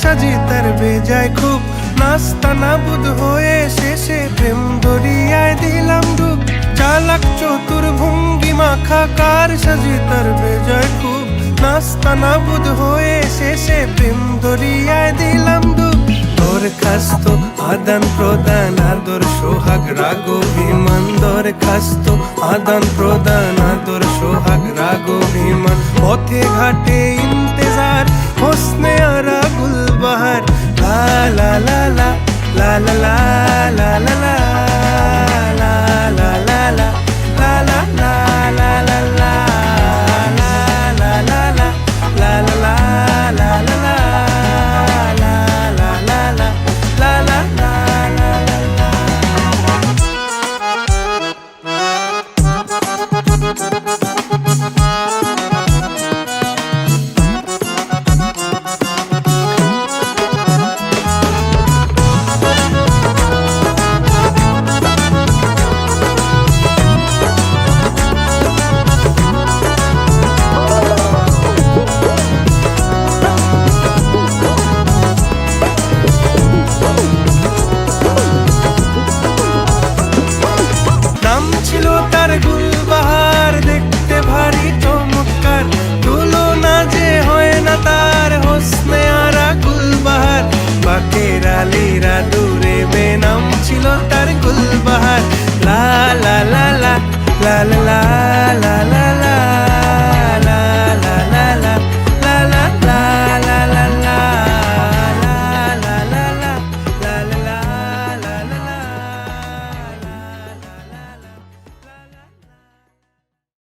সাজি তার বেজায় খুব নাস্তা নাবুদ হয়ে শেষে প্রেম দরিয়ায় দিলাম ডুব। চালাক চতুর ভঙ্গি মাখা কার সাজি তার বেজায় খুব নাস্তা নাবুদ হয়ে শেষে প্রেম দরিয়ায় দিলাম ডুব। দরখাস্ত আদান প্রদান আদর সোহাগ রাগ অভিমান, দরখাস্ত আদান প্রদান আদর সোহাগ রাগ অভিমান। পথে ঘাটে ইন্তেজার হোসনে আরা গুলবাহার, লা লা লা লা লা লা লা লা লা লা লা লা লা লা লা লা লা লা লা ছিল তার গুলবাহার, দেখতে ভারী চমৎকার, তুলনা যে হয় না তার হোসনে আরা গুলবাহার। বাকের আলীরা দূরে বেনাম ছিল তার গুলবাহার, লা লা লা লা লা লা লা লা।